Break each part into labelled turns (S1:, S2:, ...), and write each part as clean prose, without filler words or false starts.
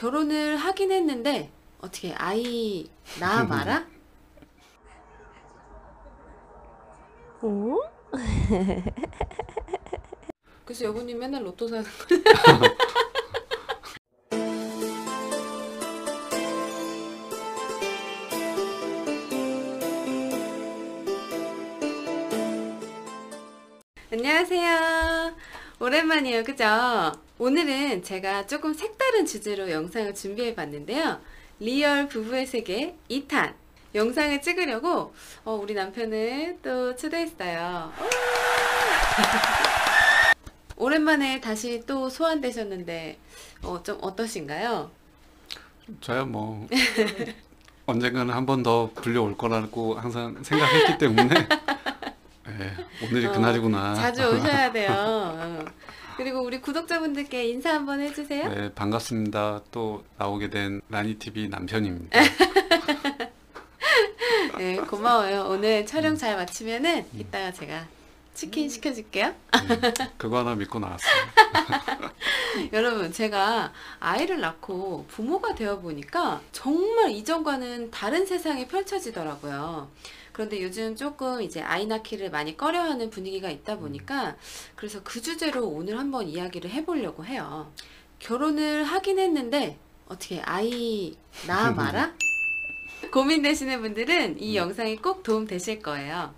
S1: 결혼을 하긴 했는데 어떻게 아이 낳아 말아?
S2: 어?
S1: 그래서 여보님 맨날 로또 사는 거. 안녕하세요. 오랜만이에요, 그죠? 오늘은 제가 조금 색다른 주제로 영상을 준비해 봤는데요. 리얼 부부의 세계 2탄 영상을 찍으려고 우리 남편을 또 초대했어요. 오랜만에 다시 또 소환되셨는데 좀 어떠신가요?
S3: 저야 뭐 언젠가는 한 번 더 불려올 거라고 항상 생각했기 때문에 오늘이 그날이구나.
S1: 자주 오셔야 돼요. 그리고 우리 구독자분들께 인사 한번 해주세요.
S3: 네, 반갑습니다. 또 나오게 된 라니TV 남편입니다.
S1: 네, 고마워요. 오늘 촬영 잘 마치면은 이따가 제가 치킨 시켜줄게요.
S3: 그거 하나 믿고 나왔어요.
S1: 여러분, 제가 아이를 낳고 부모가 되어 보니까 정말 이전과는 다른 세상이 펼쳐지더라고요. 그런데 요즘 조금 이제 아이 낳기를 많이 꺼려하는 분위기가 있다 보니까 그래서 그 주제로 오늘 한번 이야기를 해보려고 해요. 결혼을 하긴 했는데 어떻게 아이 낳아 말아? 고민되시는 분들은 이 영상이 꼭 도움 되실 거예요.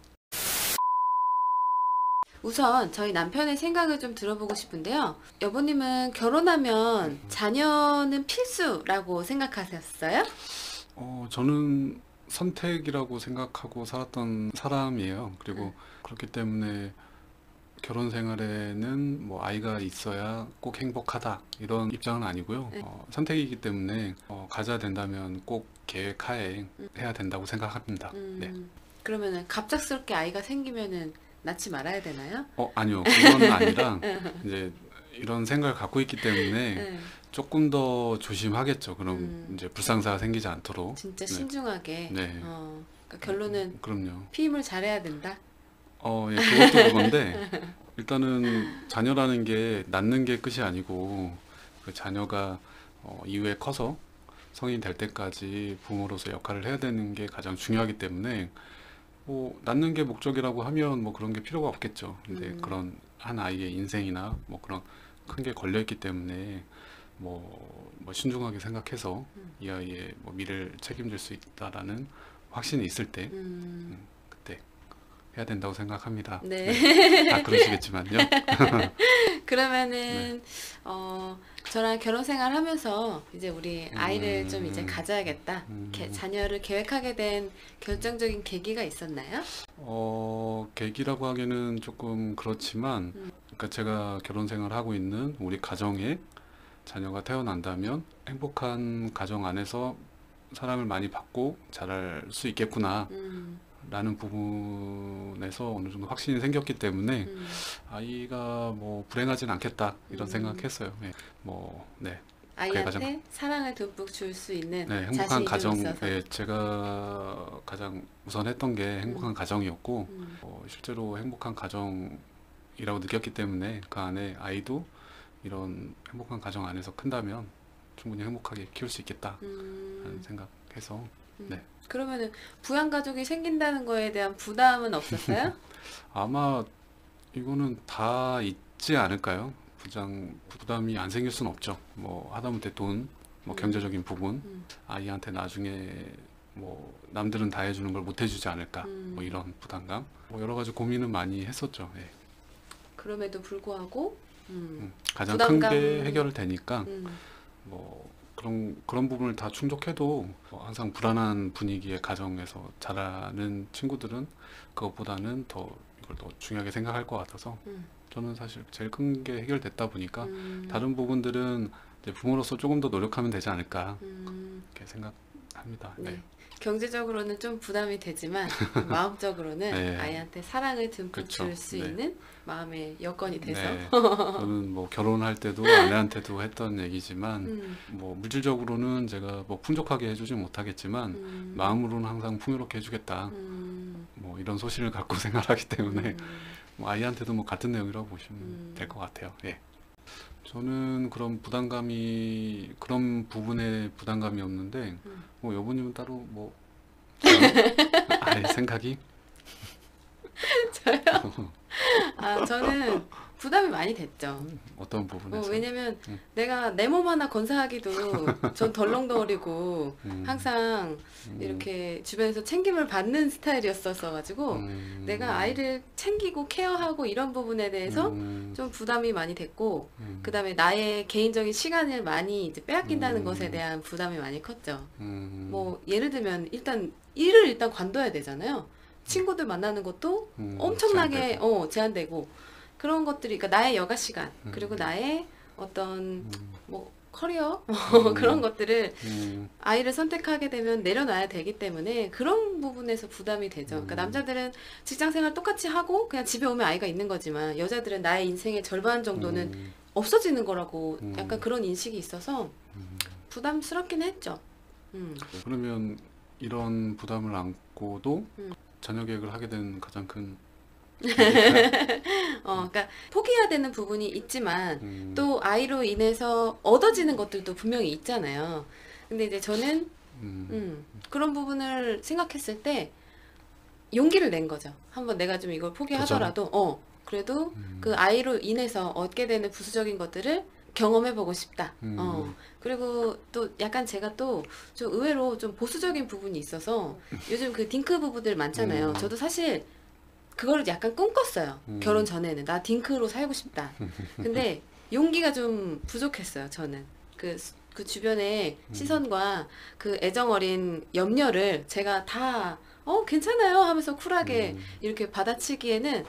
S1: 우선 저희 남편의 생각을 좀 들어보고 싶은데요. 여보님은 결혼하면 자녀는 필수라고 생각하셨어요?
S3: 저는 선택이라고 생각하고 살았던 사람이에요. 그리고 그렇기 때문에 결혼 생활에는 뭐 아이가 있어야 꼭 행복하다 이런 입장은 아니고요.
S1: 네.
S3: 선택이기 때문에 가져야 된다면 꼭 계획하에 해야 된다고 생각합니다. 네.
S1: 그러면은 갑작스럽게 아이가 생기면은 낳지 말아야 되나요?
S3: 아니요. 그건 아니라 이제 이런 생각을 갖고 있기 때문에
S1: 네.
S3: 조금 더 조심하겠죠. 그럼 이제 불상사가 생기지 않도록.
S1: 진짜
S3: 네.
S1: 신중하게.
S3: 네.
S1: 그러니까 결론은
S3: 그럼요.
S1: 피임을 잘해야 된다.
S3: 예, 그것도 그건데 일단은 자녀라는 게 낳는 게 끝이 아니고 그 자녀가 이후에 커서 성인이 될 때까지 부모로서 역할을 해야 되는 게 가장 중요하기 때문에 뭐 낳는 게 목적이라고 하면 뭐 그런 게 필요가 없겠죠. 근데 그런 한 아이의 인생이나 뭐 그런 큰 게 걸려 있기 때문에 뭐 신중하게 생각해서 이 아이의 뭐 미래를 책임질 수 있다라는 확신이 있을 때 그때 해야 된다고 생각합니다.
S1: 네.
S3: 다 그러시겠지만요.
S1: 그러면은 저랑 결혼 생활 하면서 이제 우리 아이를 좀 이제 가져야겠다. 자녀를 계획하게 된 결정적인 계기가 있었나요?
S3: 계기라고 하기는 조금 그렇지만 그러니까 제가 결혼 생활을 하고 있는 우리 가정에 자녀가 태어난다면 행복한 가정 안에서 사랑을 많이 받고 자랄 수 있겠구나 라는 부분에서 어느 정도 확신이 생겼기 때문에 아이가 뭐 불행하진 않겠다 이런 생각했어요. 네. 네.
S1: 아이한테 사랑을 듬뿍 줄 수 있는
S3: 네, 행복한
S1: 자신이 좀
S3: 가정,
S1: 있어서.
S3: 제가 가장 우선했던 게 행복한 가정이었고, 실제로 행복한 가정이라고 느꼈기 때문에 그 안에 아이도 이런 행복한 가정 안에서 큰다면 충분히 행복하게 키울 수 있겠다 라는 생각해서, 네.
S1: 그러면은 부양가족이 생긴다는 거에 대한 부담은 없었어요?
S3: 아마 이거는 다 있지 않을까요? 부담이 안 생길 수는 없죠. 뭐 하다못해 돈, 뭐 경제적인 부분, 아이한테 나중에 뭐 남들은 다 해주는 걸 못 해주지 않을까, 뭐 이런 부담감, 뭐 여러 가지 고민은 많이 했었죠. 예.
S1: 그럼에도 불구하고
S3: 가장 큰 게
S1: 부담감.
S3: 해결을 되니까 뭐 그런 부분을 다 충족해도 항상 불안한 분위기의 가정에서 자라는 친구들은 그것보다는 더 이걸 더 중요하게 생각할 것 같아서 저는 사실 제일 큰 게 해결됐다 보니까 다른 부분들은 이제 부모로서 조금 더 노력하면 되지 않을까 이렇게 생각합니다.
S1: 네.
S3: 네.
S1: 경제적으로는 좀 부담이 되지만 마음적으로는
S3: 네.
S1: 아이한테 사랑을 듬뿍
S3: 그쵸.
S1: 줄 수
S3: 네.
S1: 있는 마음의 여건이 돼서.
S3: 네. 저는 뭐 결혼할 때도 아내한테도 했던 얘기지만 뭐 물질적으로는 제가 뭐 풍족하게 해주지 못하겠지만 마음으로는 항상 풍요롭게 해주겠다. 뭐 이런 소신을 갖고 생활하기 때문에 뭐 아이한테도 뭐 같은 내용이라고 보시면 될 것 같아요. 예. 저는 그런 부분에 부담감이 없는데, 뭐 여부님은 따로 뭐, 아예 생각이?
S1: 저요? 아, 저는 부담이 많이 됐죠.
S3: 어떤 부분에서?
S1: 왜냐면
S3: 음.
S1: 내가 내 몸 하나 건사하기도 전 덜렁거리고
S3: 음,
S1: 항상 이렇게 주변에서 챙김을 받는 스타일이었어서 내가 아이를 챙기고 케어하고 이런 부분에 대해서 좀 부담이 많이 됐고, 그다음에 나의 개인적인 시간을 많이 이제 빼앗긴다는 것에 대한 부담이 많이 컸죠. 뭐 예를 들면 일을 관둬야 되잖아요. 친구들 만나는 것도 엄청나게 제한되고 그런 것들이, 그러니까 나의 여가 시간 그리고 나의 어떤 뭐 커리어 그런 것들을 아이를 선택하게 되면 내려놔야 되기 때문에 그런 부분에서 부담이 되죠. 그러니까 남자들은 직장 생활 똑같이 하고 그냥 집에 오면 아이가 있는 거지만, 여자들은 나의 인생의 절반 정도는 없어지는 거라고 약간 그런 인식이 있어서 부담스럽긴 했죠.
S3: 그러면 이런 부담을 안고도 자녀 계획을 하게 된 가장 큰
S1: 그러니까 포기해야 되는 부분이 있지만 또 아이로 인해서 얻어지는 것들도 분명히 있잖아요. 근데 이제 저는 그런 부분을 생각했을 때 용기를 낸 거죠. 한번 내가 좀 이걸 포기하더라도 그래도 그 아이로 인해서 얻게 되는 부수적인 것들을 경험해보고 싶다. 그리고 또 약간 제가 또 좀 의외로 좀 보수적인 부분이 있어서 요즘 그 딩크 부부들 많잖아요. 저도 사실 그거를 약간 꿈꿨어요. 결혼 전에는 나 딩크로 살고 싶다. 근데 용기가 좀 부족했어요. 저는 그 주변의 시선과 그 애정 어린 염려를 제가 다 괜찮아요 하면서 쿨하게 이렇게 받아치기에는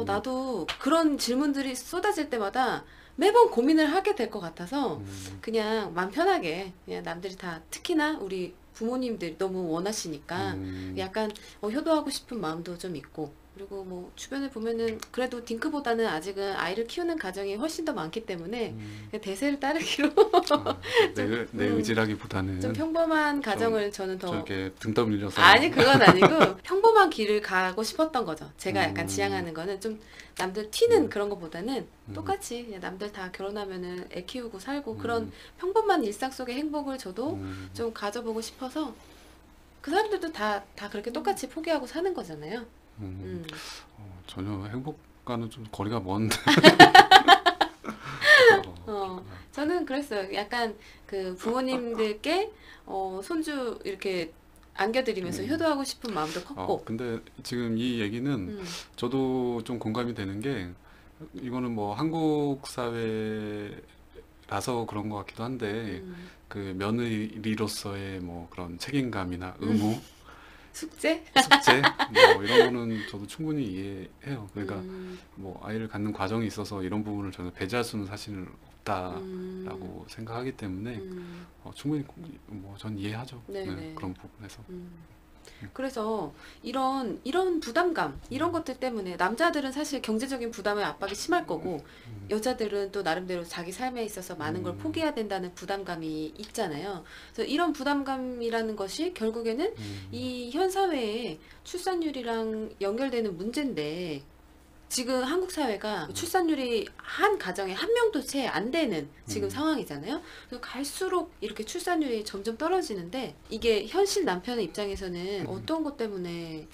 S1: 나도 그런 질문들이 쏟아질 때마다 매번 고민을 하게 될 것 같아서 그냥 마음 편하게 그냥 남들이 다, 특히나 우리 부모님들 너무 원하시니까 약간 효도하고 싶은 마음도 좀 있고, 그리고 뭐 주변에 보면은 그래도 딩크보다는 아직은 아이를 키우는 가정이 훨씬 더 많기 때문에 그냥 대세를 따르기로
S3: 내 의지라기보다는
S1: 좀 평범한 가정을 저는 더,
S3: 저렇게 등 떠밀려서
S1: 아니 그건 아니고 평범한 길을 가고 싶었던 거죠. 제가 약간 지향하는 거는 좀 남들 튀는 그런 것보다는 똑같이 그냥 남들 다 결혼하면은 애 키우고 살고 그런 평범한 일상 속의 행복을 저도 좀 가져보고 싶어서, 그 사람들도 다 그렇게 똑같이 포기하고 사는 거잖아요.
S3: 전혀 행복과는 좀 거리가 먼데.
S1: 저는 그랬어요. 약간 그 부모님들께 손주 이렇게 안겨드리면서 효도하고 싶은 마음도 컸고.
S3: 근데 지금 이 얘기는 저도 좀 공감이 되는 게, 이거는 뭐 한국 사회라서 그런 것 같기도 한데, 그 며느리로서의 뭐 그런 책임감이나 의무,
S1: 숙제?
S3: 숙제 뭐 이런 거는 저도 충분히 이해해요. 그러니까 뭐 아이를 갖는 과정에 있어서 이런 부분을 저는 배제할 수는 사실 없다라고 생각하기 때문에 충분히 뭐 전 이해하죠.
S1: 네네.
S3: 그런 부분에서.
S1: 그래서 이런 부담감, 이런 것들 때문에 남자들은 사실 경제적인 부담에 압박이 심할 거고, 여자들은 또 나름대로 자기 삶에 있어서 많은 걸 포기해야 된다는 부담감이 있잖아요. 그래서 이런 부담감이라는 것이 결국에는 이 현 사회의 출산율이랑 연결되는 문제인데, 지금 한국 사회가 출산율이 한 가정에 한 명도 채 안 되는 지금 상황이잖아요. 그래서 갈수록 이렇게 출산율이 점점 떨어지는데, 이게 현실 남편의 입장에서는 어떤 것 때문에?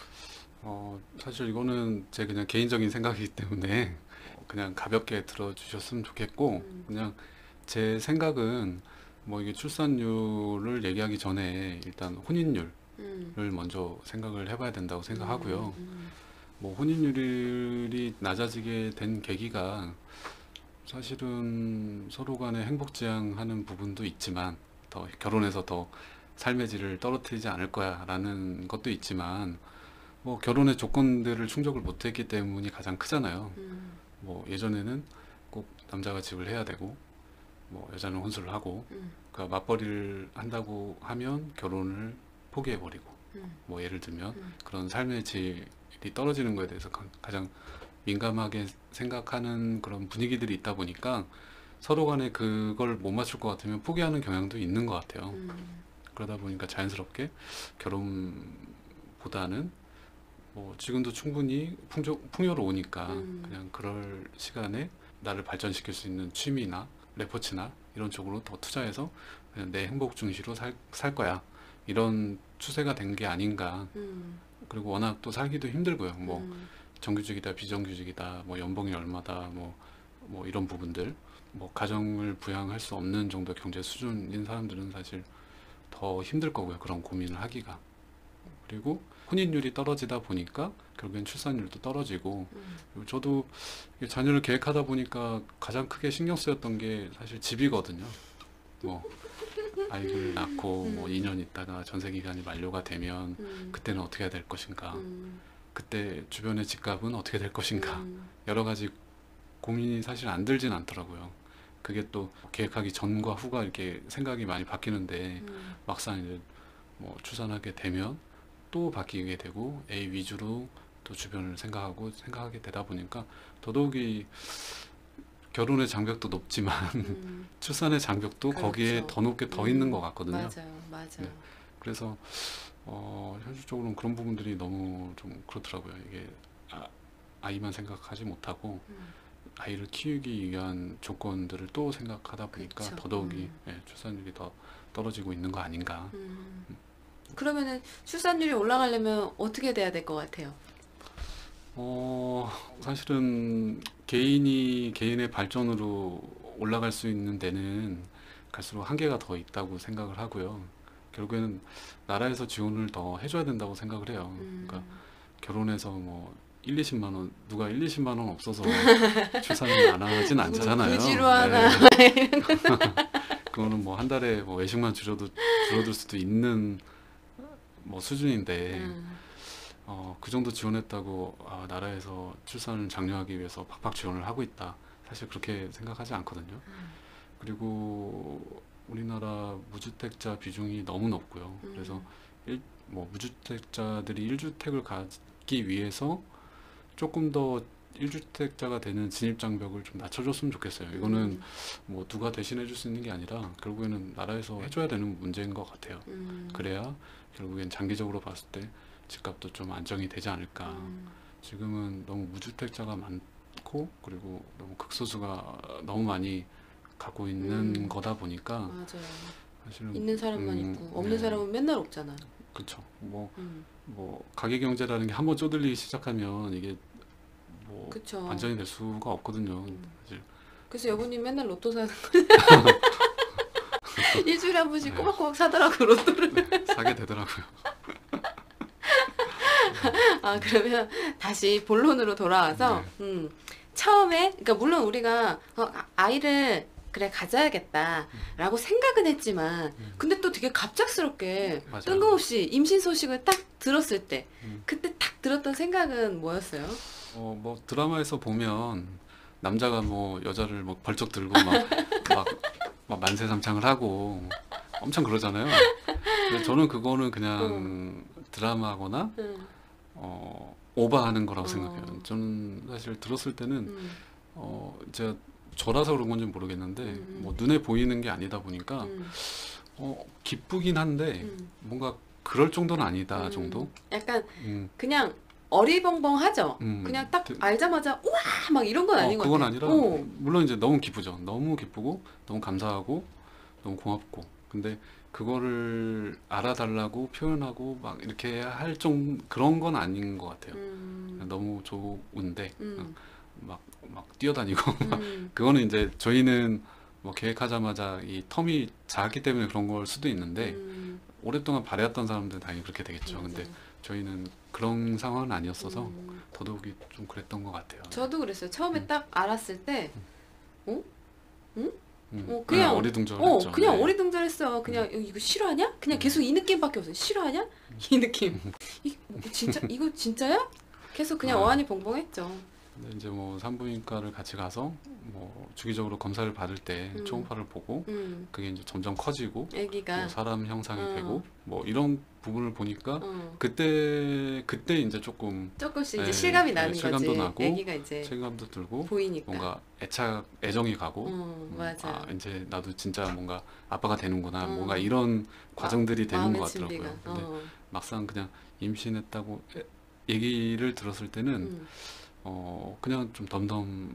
S3: 사실 이거는 제 그냥 개인적인 생각이기 때문에 그냥 가볍게 들어주셨으면 좋겠고, 그냥 제 생각은 뭐 이게 출산율을 얘기하기 전에 일단 혼인율을 먼저 생각을 해봐야 된다고 생각하고요. 뭐 혼인율이 낮아지게 된 계기가 사실은 서로 간에 행복지향하는 부분도 있지만, 더 결혼해서 더 삶의 질을 떨어뜨리지 않을 거야라는 것도 있지만, 뭐 결혼의 조건들을 충족을 못했기 때문이 가장 크잖아요. 뭐 예전에는 꼭 남자가 집을 해야 되고, 뭐 여자는 혼수를 하고, 그러니까 맞벌이를 한다고 하면 결혼을 포기해버리고, 뭐 예를 들면 그런 삶의 질이 떨어지는 거에 대해서 가장 민감하게 생각하는 그런 분위기들이 있다 보니까 서로 간에 그걸 못 맞출 것 같으면 포기하는 경향도 있는 것 같아요. 그러다 보니까 자연스럽게 결혼보다는 뭐 지금도 충분히 풍요로우니까 그냥 그럴 시간에 나를 발전시킬 수 있는 취미나 레포츠나 이런 쪽으로 더 투자해서 그냥 내 행복 중시로 살 거야. 이런 추세가 된 게 아닌가. 그리고 워낙 또 살기도 힘들고요. 뭐 정규직이다, 비정규직이다, 뭐 연봉이 얼마다, 뭐 이런 부분들, 뭐 가정을 부양할 수 없는 정도 경제 수준인 사람들은 사실 더 힘들 거고요. 그런 고민을 하기가. 그리고 혼인율이 떨어지다 보니까 결국엔 출산율도 떨어지고, 그리고 저도 자녀를 계획하다 보니까 가장 크게 신경 쓰였던 게 사실 집이거든요. 뭐 아이를 낳고 뭐 2년 있다가 전세 기간이 만료가 되면 그때는 어떻게 해야 될 것인가, 그때 주변의 집값은 어떻게 될 것인가, 여러 가지 고민이 사실 안 들진 않더라고요. 그게 또 계획하기 전과 후가 이렇게 생각이 많이 바뀌는데 막상 이제 뭐 출산하게 되면 또 바뀌게 되고 A 위주로 또 주변을 생각하게 되다 보니까 더더욱이 결혼의 장벽도 높지만 출산의 장벽도
S1: 그렇죠.
S3: 거기에 더 높게 더 있는 것 같거든요.
S1: 맞아요.
S3: 네. 그래서 현실적으로는 그런 부분들이 너무 좀 그렇더라고요. 이게 아이만 생각하지 못하고 아이를 키우기 위한 조건들을 또 생각하다 보니까
S1: 그쵸.
S3: 더더욱이 출산율이 더 떨어지고 있는 거 아닌가.
S1: 그러면은 출산율이 올라가려면 어떻게 돼야 될 것 같아요?
S3: 사실은 개인이 개인의 발전으로 올라갈 수 있는 데는 갈수록 한계가 더 있다고 생각을 하고요. 결국에는 나라에서 지원을 더 해줘야 된다고 생각을 해요. 그러니까 결혼해서 뭐 1, 20만 원, 누가 1, 20만 원 없어서 출산을 안 하진 않잖아요.
S1: 부지로 하나.
S3: 그거는 뭐 한 달에 뭐 외식만 줄어들 수도 있는 뭐 수준인데, 그 정도 지원했다고 나라에서 출산을 장려하기 위해서 팍팍 지원을 하고 있다. 사실 그렇게 생각하지 않거든요. 그리고 우리나라 무주택자 비중이 너무 높고요. 그래서 뭐 무주택자들이 1주택을 갖기 위해서 조금 더 1주택자가 되는 진입장벽을 좀 낮춰줬으면 좋겠어요. 이거는 뭐 누가 대신해 줄 수 있는 게 아니라 결국에는 나라에서 해줘야 되는 문제인 것 같아요. 그래야 결국엔 장기적으로 봤을 때 집값도 좀 안정이 되지 않을까. 지금은 너무 무주택자가 많고 그리고 너무 극소수가 너무 많이 갖고 있는 거다 보니까
S1: 맞아요.
S3: 사실은
S1: 있는 사람만 있고 없는 사람은 맨날 없잖아.
S3: 그렇죠. 뭐 가계 경제라는 게 한번 쪼들리기 시작하면 이게 뭐
S1: 그쵸.
S3: 반전이 될 수가 없거든요. 사실.
S1: 그래서 여보님 맨날 로또 사는 거 일주일에 한 번씩 꼬박꼬박 사더라고 로또를.
S3: 사게 되더라고요.
S1: 그러면 다시 본론으로 돌아와서 처음에 그러니까 물론 우리가 아이를 그래 가져야겠다라고 생각은 했지만 근데 또 되게 갑작스럽게
S3: 맞아요.
S1: 뜬금없이 임신 소식을 딱 들었을 때 그때 딱 들었던 생각은 뭐였어요?
S3: 뭐 드라마에서 보면 남자가 뭐 여자를 뭐 벌쩍 들고 막 만세삼창을 하고 엄청 그러잖아요. 근데 저는 그거는 그냥 드라마거나 오버하는 거라고 생각해요. 저는 사실 들었을 때는 제가 저라서 그런 건지 모르겠는데 뭐 눈에 보이는 게 아니다 보니까 기쁘긴 한데 뭔가 그럴 정도는 아니다 정도.
S1: 약간 그냥 어리벙벙하죠. 그냥 딱 알자마자 우와 막 이런 건 아닌 것
S3: 그건
S1: 같아요.
S3: 아니라 물론 이제 너무 기쁘죠. 너무 기쁘고 너무 감사하고 너무 고맙고 근데 그거를 알아달라고 표현하고 막 이렇게 할 그런 건 아닌 것 같아요. 너무 좋은데 막 뛰어다니고 그거는 이제 저희는 뭐 계획하자마자 이 텀이 작기 때문에 그런 걸 수도 있는데 오랫동안 바래왔던 사람들은 당연히 그렇게 되겠죠. 근데 저희는 그런 상황은 아니었어서 더더욱이 좀 그랬던 것 같아요.
S1: 저도 그랬어요. 처음에 딱 알았을 때 그냥
S3: 그냥 어리둥절했죠.
S1: 그냥
S3: 네.
S1: 어리둥절했어. 그냥 이거 싫어하냐? 그냥 계속 이 느낌밖에 없어요. 싫어하냐? 이 느낌. 이거 진짜야? 계속 그냥 어안이 벙벙했죠.
S3: 근데 이제 뭐 산부인과를 같이 가서 뭐 주기적으로 검사를 받을 때 초음파를 보고 그게 이제 점점 커지고
S1: 아기가
S3: 뭐 사람 형상이 되고 뭐 이런 부분을 보니까 그때 이제
S1: 조금씩 이제 실감이 나는
S3: 실감도
S1: 거지.
S3: 나고
S1: 아기가 이제
S3: 체감도 들고
S1: 보이니까.
S3: 뭔가 애정이 가고
S1: 맞아.
S3: 이제 나도 진짜 뭔가 아빠가 되는구나 뭔가 이런 과정들이 되는 것 같더라고요.
S1: 준비가.
S3: 근데 막상 그냥 임신했다고 얘기를 들었을 때는 그냥 좀 덤덤했던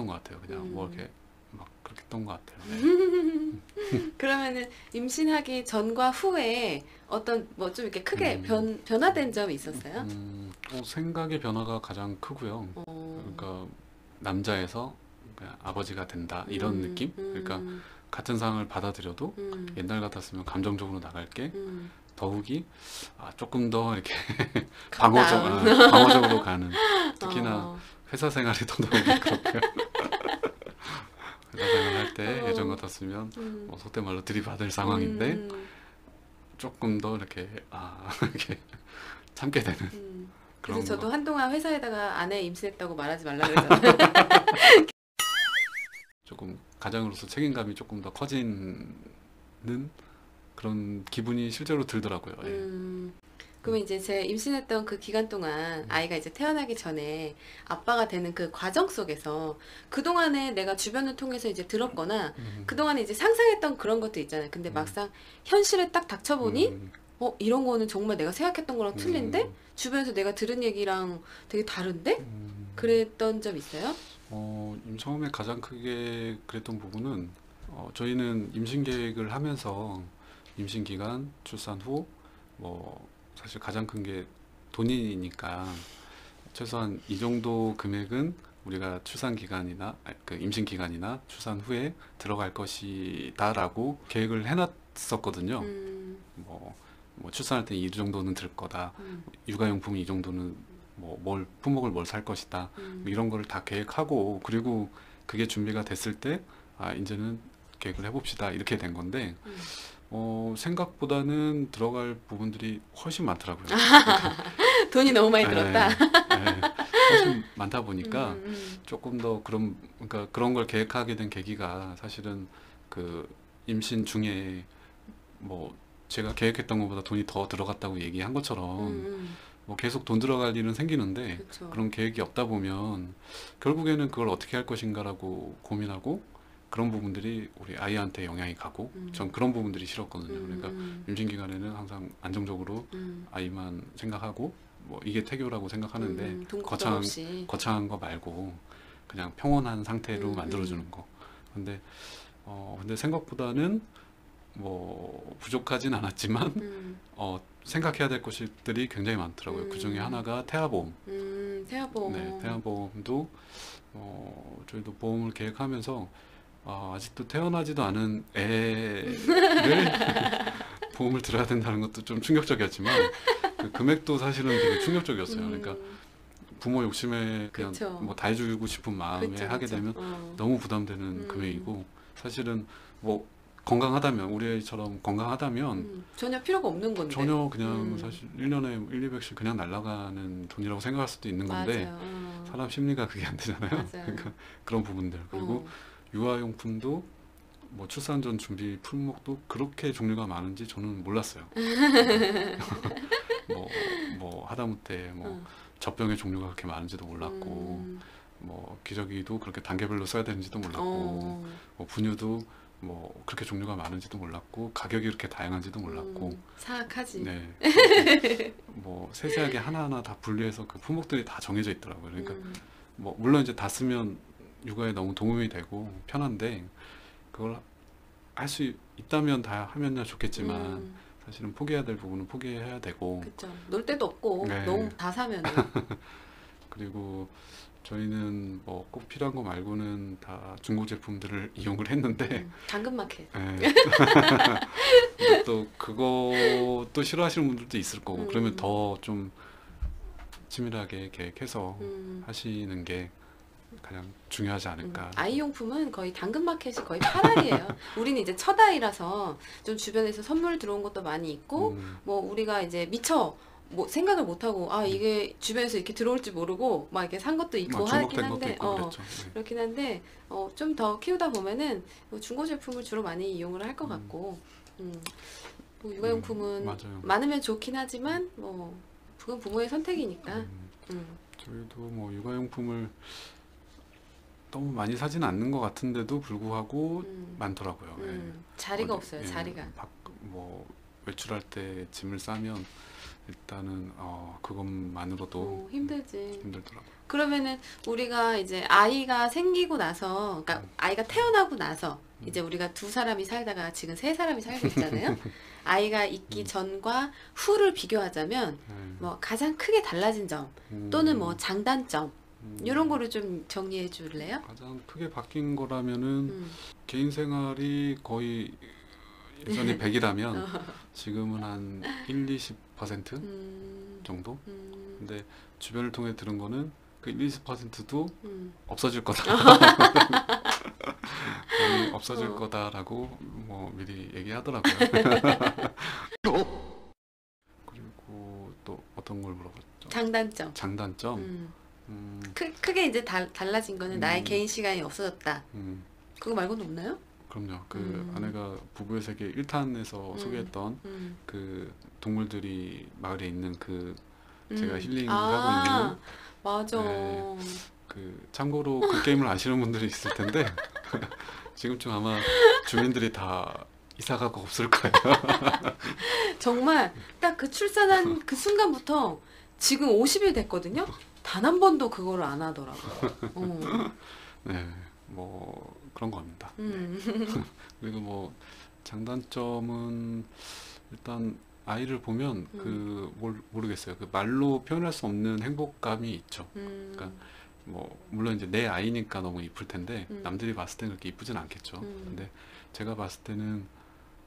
S3: 것 같아요. 그냥 뭐 이렇게 막 그렇게 했던 것 같아요. 네.
S1: 그러면은 임신하기 전과 후에 어떤 뭐 좀 이렇게 크게
S3: 음.
S1: 변화된 점이 있었어요?
S3: 생각의 변화가 가장 크고요.
S1: 어,
S3: 그러니까 남자에서 그냥 아버지가 된다 이런
S1: 음,
S3: 느낌? 그러니까 같은 상황을 받아들여도
S1: 음,
S3: 옛날 같았으면 감정적으로 나갈 게
S1: 음.
S3: 더욱이 조금 더 이렇게
S1: 캄다운.
S3: 방어적으로 가는, 특히나
S1: 어,
S3: 회사 생활이 더더욱 그렇고요. 회사 생활할 때 예전
S1: 어,
S3: 같았으면
S1: 음,
S3: 속된 말로 들이받을 상황인데
S1: 음,
S3: 조금 더 이렇게 이렇게 참게 되는
S1: 그래서
S3: 그런 거.
S1: 저도 한동안 회사에다가 아내 임신했다고 말하지 말라 그랬잖아요.
S3: 조금 가장으로서 책임감이 조금 더 커지는 그런 기분이 실제로 들더라고요. 예.
S1: 그러면 이제 제 임신했던 그 기간 동안 아이가 이제 태어나기 전에 아빠가 되는 그 과정 속에서 그동안에 내가 주변을 통해서 이제 들었거나
S3: 음,
S1: 그동안에 이제 상상했던 그런 것도 있잖아요. 근데
S3: 음,
S1: 막상 현실에 딱 닥쳐보니
S3: 음,
S1: 이런 거는 정말 내가 생각했던 거랑 틀린데?
S3: 음,
S1: 주변에서 내가 들은 얘기랑 되게 다른데?
S3: 음.
S1: 그랬던 점 있어요?
S3: 처음에 가장 크게 그랬던 부분은 저희는 임신 계획을 하면서 임신 기간, 출산 후, 뭐 사실 가장 큰 게 돈이니까 최소한 이 정도 금액은 우리가 출산 기간이나 그 임신 기간이나 출산 후에 들어갈 것이다라고 계획을 해놨었거든요.
S1: 음,
S3: 뭐 출산할 때 이 정도는 들 거다.
S1: 음,
S3: 육아용품이 이 정도는 품목을 뭘 살 것이다. 뭐 이런 거를 다 계획하고, 그리고 그게 준비가 됐을 때 이제는 계획을 해봅시다. 이렇게 된 건데
S1: 음.
S3: 생각보다는 들어갈 부분들이 훨씬 많더라고요.
S1: 돈이 너무 많이 들었다.
S3: 훨씬 많다
S1: 음,
S3: 보니까
S1: 음,
S3: 조금 더 그러니까 그런 걸 계획하게 된 계기가 사실은 그 임신 중에 뭐 제가 계획했던 것보다 돈이 더 들어갔다고 얘기한 것처럼 뭐 계속 돈 들어갈 일은 생기는데
S1: 그쵸.
S3: 그런 계획이 없다 보면 결국에는 그걸 어떻게 할 것인가라고 고민하고, 그런 부분들이 우리 아이한테 영향이 가고, 전 그런 부분들이 싫었거든요. 그러니까 임신 기간에는 항상 안정적으로 아이만 생각하고, 뭐 이게 태교라고 생각하는데
S1: 돈 걱정
S3: 거창한
S1: 없이.
S3: 거창한 거 말고 그냥 평온한 상태로
S1: 음,
S3: 만들어주는 거. 근데 근데 생각보다는 뭐 부족하진 않았지만
S1: 음,
S3: 생각해야 될 것들이 굉장히 많더라고요. 그 중에
S1: 음,
S3: 하나가 태아보험.
S1: 태아보험.
S3: 네, 태아보험도 저희도 보험을 계획하면서 아직도 태어나지도 않은 애를 보험을 들어야 된다는 것도 좀 충격적이었지만 그 금액도 사실은 되게 충격적이었어요. 그러니까 부모 욕심에 그냥
S1: 그쵸.
S3: 뭐 다 해주고 싶은 마음에
S1: 그쵸,
S3: 하게
S1: 그쵸.
S3: 되면 너무 부담되는 금액이고, 사실은 뭐 건강하다면, 우리 애처럼 건강하다면
S1: 전혀 필요가 없는 건데.
S3: 전혀 그냥
S1: 음,
S3: 사실 1년에 1, 200씩 그냥 날아가는 돈이라고 생각할 수도 있는 건데
S1: 맞아요.
S3: 사람 심리가 그게 안 되잖아요.
S1: 맞아요.
S3: 그러니까 그런 부분들. 그리고 유아용품도 뭐 출산 전 준비 품목도 그렇게 종류가 많은지 저는 몰랐어요. 뭐, 뭐 하다못해 뭐
S1: 어,
S3: 젖병의 종류가 그렇게 많은지도 몰랐고,
S1: 음,
S3: 뭐 기저귀도 그렇게 단계별로 써야 되는지도 몰랐고,
S1: 어,
S3: 뭐 분유도 뭐 그렇게 종류가 많은지도 몰랐고, 가격이 그렇게 다양한지도 몰랐고.
S1: 사악하지.
S3: 네. 뭐 세세하게 하나하나 다 분리해서 그 품목들이 다 정해져 있더라고요. 그러니까
S1: 음,
S3: 뭐 물론 이제 다 쓰면 육아에 너무 도움이 되고 편한데, 그걸 할 수 있다면 다 하면야 좋겠지만
S1: 음,
S3: 사실은 포기해야 될 부분은 포기해야 되고.
S1: 그쵸. 놀 데도 없고,
S3: 네.
S1: 너무 다 사면은.
S3: 그리고 저희는 뭐 꼭 필요한 거 말고는 다 중고 제품들을 이용을 했는데
S1: 당근마켓.
S3: 예. 근데 또 그것도 싫어하시는 분들도 있을 거고, 그러면 더 좀 치밀하게 계획해서 하시는 게 가장 중요하지 않을까.
S1: 아이용품은 거의 당근마켓이 거의 8할이에요. 우리는 이제 첫 아이라서 좀 주변에서 선물 들어온 것도 많이 있고, 뭐 우리가 이제 미처 뭐 생각을 못 하고 이게 주변에서 이렇게 들어올지 모르고 막 이렇게 산 것도 있고 하긴
S3: 중복된 것도
S1: 한데,
S3: 있고 그랬죠. 네.
S1: 그렇긴 한데 좀 더 키우다 보면은 뭐 중고 제품을 주로 많이 이용을 할 것 같고, 뭐 육아용품은
S3: 맞아요.
S1: 많으면 좋긴 하지만 뭐 그건 부모의 선택이니까. 음,
S3: 저희도 뭐 육아용품을 너무 많이 사진 않는 것 같은데도 불구하고 많더라고요. 예.
S1: 자리가
S3: 어디,
S1: 없어요.
S3: 예,
S1: 자리가.
S3: 뭐 외출할 때 짐을 싸면 일단은 그것만으로도
S1: 힘들지.
S3: 힘들더라고요.
S1: 그러면은 우리가 이제 아이가 생기고 나서, 그러니까 아이가 태어나고 나서 이제 우리가 두 사람이 살다가 지금 세 사람이 살고 있잖아요. 아이가 있기 전과 후를 비교하자면
S3: 네.
S1: 뭐 가장 크게 달라진 점 또는 뭐 장단점 이런 거를 좀 정리해 줄래요?
S3: 가장 크게 바뀐 거라면은
S1: 음.
S3: 개인 생활이 거의 예전에 100이라면 지금은 한 1, 20% 정도? 근데 주변을 통해 들은 거는 그 1, 20%도 없어질 거다. 없어질 거다라고 뭐 미리 얘기하더라고요. 그리고 또 어떤 걸 물어봤죠?
S1: 장단점.
S3: 장단점?
S1: 크게 이제 달라진 거는 나의 개인 시간이 없어졌다. 그거 말고는 없나요?
S3: 그럼요. 그 아내가 부부의 세계 1탄에서 소개했던 그 동물들이 마을에 있는 그 제가 힐링하고 있는
S1: 맞아.
S3: 네. 그 참고로 그 게임을 아시는 분들이 있을 텐데 지금쯤 아마 주민들이 다 이사가고 없을 거예요.
S1: 정말 딱 그 출산한 그 순간부터 지금 50일 됐거든요. 단 한 번도 그거를 안 하더라고요.
S3: 네, 뭐 그런 겁니다. 그리고 뭐 장단점은 일단 아이를 보면 그 모르겠어요. 그 말로 표현할 수 없는 행복감이 있죠. 그러니까 뭐 물론 이제 내 아이니까 너무 이쁠 텐데 남들이 봤을 때는 그렇게 이쁘진 않겠죠. 근데 제가 봤을 때는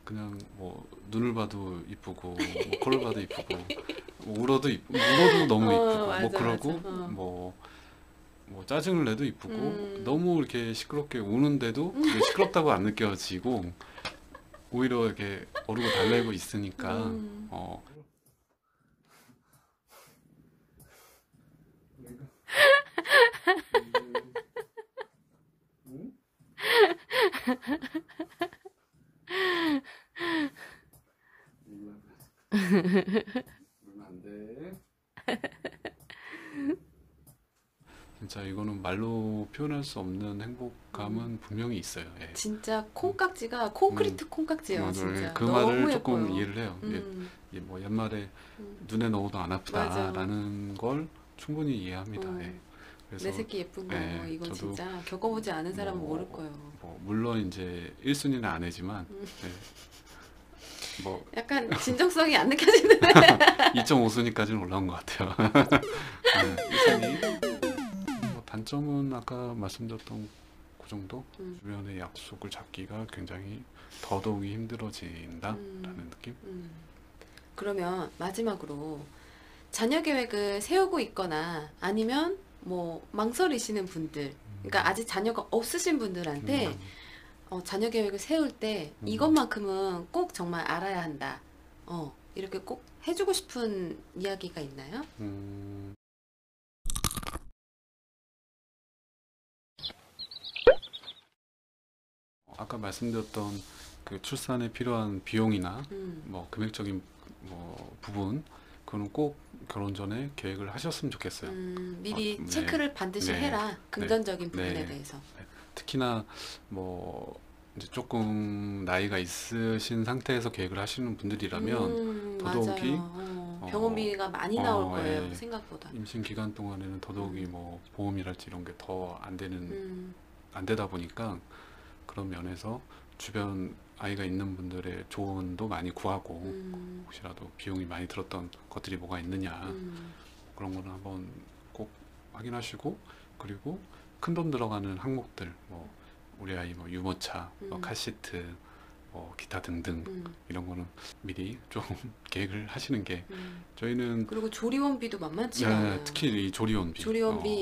S3: 그냥 뭐 눈을 봐도 이쁘고 뭐 코를 봐도 이쁘고 뭐 울어도 너무 이쁘고
S1: 맞아,
S3: 뭐 그러고
S1: 맞아.
S3: 뭐 짜증을 내도 이쁘고 너무 이렇게 시끄럽게 우는데도 그게 시끄럽다고 안 느껴지고 오히려 이렇게 어르고 달래고 있으니까 울면 안 돼. 진짜 이거는 말로 표현할 수 없는 행복감은 분명히 있어요. 예.
S1: 진짜 콩깍지가 콘크리트 콩깍지예요.
S3: 맞아요.
S1: 진짜
S3: 그
S1: 너무
S3: 말을 조금
S1: 예뻐요.
S3: 이해를 해요. 이게 뭐 옛말에 눈에 넣어도 안 아프다라는 걸 충분히 이해합니다. 예. 그래서
S1: 내 새끼 예쁜 거 이건
S3: 저도
S1: 진짜 겪어보지 않은 사람은
S3: 뭐,
S1: 모를 거예요.
S3: 뭐 물론 이제 1순위는 아내지만 뭐
S1: 약간 진정성이 안 느껴지는
S3: 2.5순위까지는 올라온 것 같아요. 네, 1순위. 뭐 단점은 아까 말씀드렸던 그 정도? 주변의 약속을 잡기가 굉장히 더더욱이 힘들어진다라는 느낌?
S1: 그러면 마지막으로 자녀 계획을 세우고 있거나 아니면 뭐 망설이시는 분들, 그러니까 아직 자녀가 없으신 분들한테 자녀 계획을 세울 때 이것만큼은 꼭 정말 알아야 한다. 이렇게 꼭 해주고 싶은 이야기가 있나요?
S3: 아까 말씀드렸던 그 출산에 필요한 비용이나 뭐 금액적인 뭐 부분 그거는 꼭 결혼 전에 계획을 하셨으면 좋겠어요.
S1: 미리
S3: 네.
S1: 체크를 반드시
S3: 네.
S1: 해라. 금전적인 부분에
S3: 네.
S1: 대해서.
S3: 특히나 뭐 이제 조금 나이가 있으신 상태에서 계획을 하시는 분들이라면 더더욱이
S1: 맞아요. 병원비가 많이 나올 거예요. 생각보다.
S3: 임신 기간 동안에는 더더욱이 뭐 보험이랄지 이런 게 더 안 되다 보니까 그런 면에서 주변 아이가 있는 분들의 조언도 많이 구하고 혹시라도 비용이 많이 들었던 것들이 뭐가 있느냐 그런 거는 한번 꼭 확인하시고 그리고 큰 돈 들어가는 항목들 뭐 우리 아이 뭐 유모차, 뭐 카시트, 뭐 기타 등등 이런 거는 미리 좀 계획을 하시는 게 저희는
S1: 그리고 조리원비도 만만치가 않아요.
S3: 특히 이 조리원비,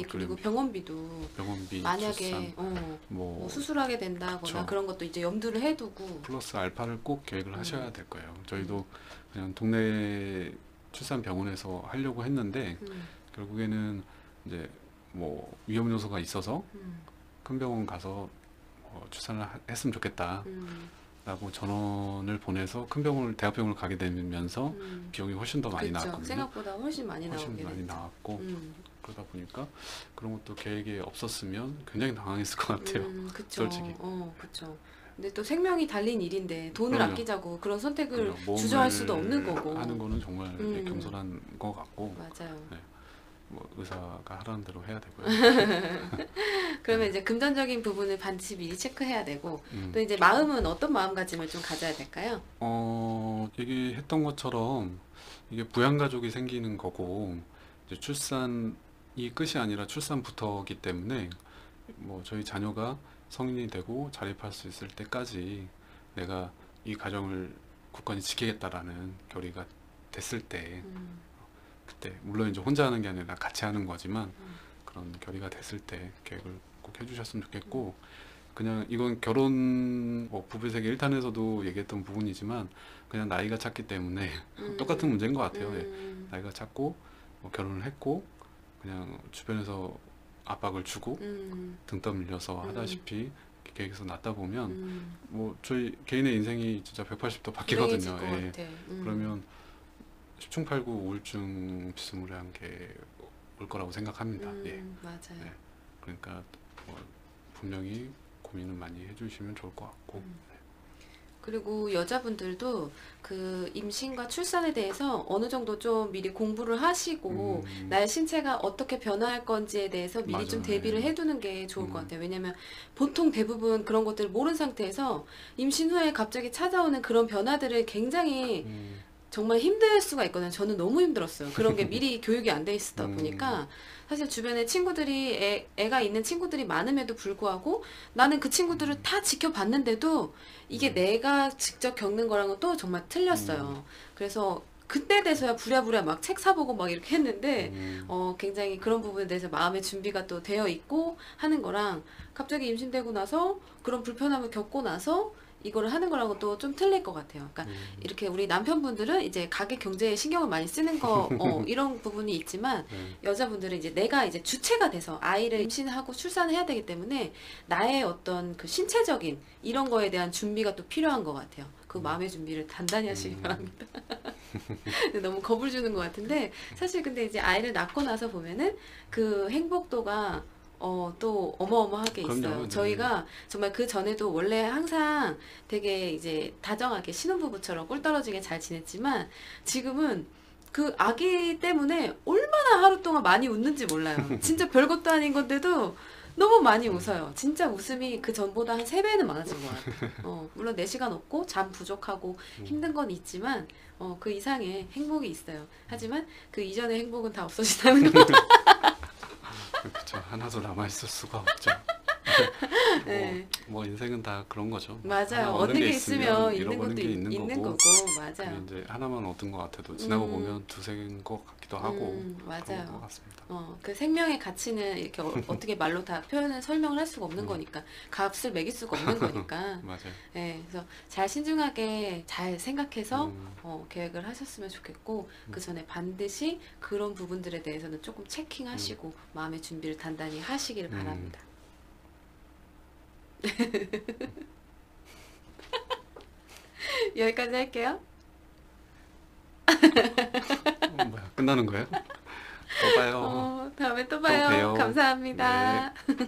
S1: 그리고 병원비도
S3: 병원비,
S1: 만약에
S3: 출산,
S1: 뭐 수술하게 된다거나
S3: 그쵸.
S1: 그런 것도 이제 염두를 해두고
S3: 플러스 알파를 꼭 계획을 하셔야 될 거예요. 저희도 그냥 동네 출산 병원에서 하려고 했는데 결국에는 이제 뭐 위험 요소가 있어서 큰 병원 가서 출산을 했으면 좋겠다 라고 전원을 보내서 큰 병원을 대학병원을 가게 되면서 비용이 훨씬 더 많이
S1: 그쵸.
S3: 나왔거든요.
S1: 생각보다 훨씬 많이
S3: 훨씬
S1: 나오게
S3: 많이
S1: 됐죠.
S3: 나왔고 그러다 보니까 그런 것도 계획에 없었으면 굉장히 당황했을 것 같아요.
S1: 그쵸.
S3: 솔직히.
S1: 그쵸. 근데 또 생명이 달린 일인데 돈을
S3: 그럼요.
S1: 아끼자고 그런 선택을
S3: 그럼요. 몸을
S1: 주저할 수도 없는 거고.
S3: 하는 거는 정말
S1: 음.
S3: 겸손한 것 같고,
S1: 맞아요.
S3: 네. 뭐 의사가 하라는 대로 해야 되고요.
S1: 그러면 이제 금전적인 부분을 반드시 미리 체크해야 되고,
S3: 음.
S1: 또 이제 마음은 어떤 마음가짐을 좀 가져야 될까요?
S3: 얘기했던 것처럼 이게 부양가족이 생기는 거고, 이제 출산이 끝이 아니라 출산부터기 때문에 뭐 저희 자녀가 성인이 되고 자립할 수 있을 때까지 내가 이 가정을 굳건히 지키겠다라는 결의가 됐을 때,
S1: 음,
S3: 그때 물론 이제 혼자 하는 게 아니라 같이 하는 거지만
S1: 음.
S3: 그런 결의가 됐을 때 계획을 꼭 해주셨으면 좋겠고, 그냥 이건 결혼 부부 세계 1탄에서도 얘기했던 부분이지만 그냥 나이가 찼기 때문에 똑같은 문제인 것 같아요. 예. 나이가 찼고 결혼을 했고 그냥 주변에서 압박을 주고 등 떠밀려서 하다시피 계획에서 낳다 보면 뭐 저희 개인의 인생이 진짜 180도
S1: 불행해질
S3: 바뀌거든요.
S1: 것
S3: 예.
S1: 같아.
S3: 그러면 십중팔구 우울증 비스무리한 게 올 거라고 생각합니다. 예.
S1: 맞아요.
S3: 네. 그러니까 뭐 분명히 고민을 많이 해주시면 좋을 것 같고.
S1: 그리고 여자분들도 그 임신과 출산에 대해서 어느 정도 좀 미리 공부를 하시고 나의 신체가 어떻게 변화할 건지에 대해서 미리 좀
S3: 맞아요.
S1: 대비를
S3: 네.
S1: 해두는 게 좋을 것 같아요. 왜냐면 보통 대부분 그런 것들을 모르는 상태에서 임신 후에 갑자기 찾아오는 그런 변화들을 굉장히 정말 힘들 수가 있거든요. 저는 너무 힘들었어요. 그런 게 미리 교육이 안 돼 있었다 보니까 사실 주변에 친구들이 애가 있는 친구들이 많음에도 불구하고 나는 그 친구들을 다 지켜봤는데도 이게 내가 직접 겪는 거랑은 또 정말 틀렸어요. 그래서 그때 돼서야 부랴부랴 막 책 사보고 막 이렇게 했는데 굉장히 그런 부분에 대해서 마음의 준비가 또 되어 있고 하는 거랑 갑자기 임신되고 나서 그런 불편함을 겪고 나서 이거를 하는 거랑은 또 좀 틀릴 것 같아요. 그러니까 이렇게 우리 남편분들은 이제 가계 경제에 신경을 많이 쓰는 거 이런 부분이 있지만 여자분들은 이제 내가 이제 주체가 돼서 아이를 임신하고 출산을 해야 되기 때문에 나의 어떤 그 신체적인 이런 거에 대한 준비가 또 필요한 것 같아요. 그 마음의 준비를 단단히 하시기 바랍니다. 너무 겁을 주는 것 같은데 사실 근데 이제 아이를 낳고 나서 보면은 그 행복도가 또 어마어마하게 있어요.
S3: 그럼요. 네.
S1: 저희가 정말 그 전에도 원래 항상 되게 이제 다정하게 신혼부부처럼 꿀떨어지게 잘 지냈지만 지금은 그 아기 때문에 얼마나 하루 동안 많이 웃는지 몰라요. 진짜 별것도 아닌 건데도 너무 많이 웃어요. 진짜 웃음이 그 전보다 한 3배는 많아진 것 같아요. 물론 4시간 없고 잠 부족하고 힘든 건 있지만 그 이상의 행복이 있어요. 하지만 그 이전의 행복은 다 없어진다는 거.
S3: 그렇죠. 하나도 남아 있을 수가 없죠.
S1: 네.
S3: 뭐 인생은 다 그런 거죠.
S1: 맞아요.
S3: 하나
S1: 얻는 게 있으면 잃는
S3: 잃어버린
S1: 것도
S3: 게 있는 거고.
S1: 맞아요.
S3: 그게 이제 하나만 얻은 것 같아도 지나고 보면 두세 개인 것 같기도 하고 그런 것
S1: 맞아요.
S3: 같습니다.
S1: 그 생명의 가치는 이렇게 어떻게 말로 다 표현을 설명을 할 수가 없는 거니까 값을 매길 수가 없는 거니까.
S3: 맞아요.
S1: 네, 그래서 잘 신중하게 잘 생각해서 계획을 하셨으면 좋겠고 그 전에 반드시 그런 부분들에 대해서는 조금 체킹하시고 마음의 준비를 단단히 하시기를 바랍니다. 여기까지 할게요.
S3: 뭐야, 끝나는 거예요? 또 봐요.
S1: 다음에 또 봐요.
S3: 봬요.
S1: 감사합니다.
S3: 네.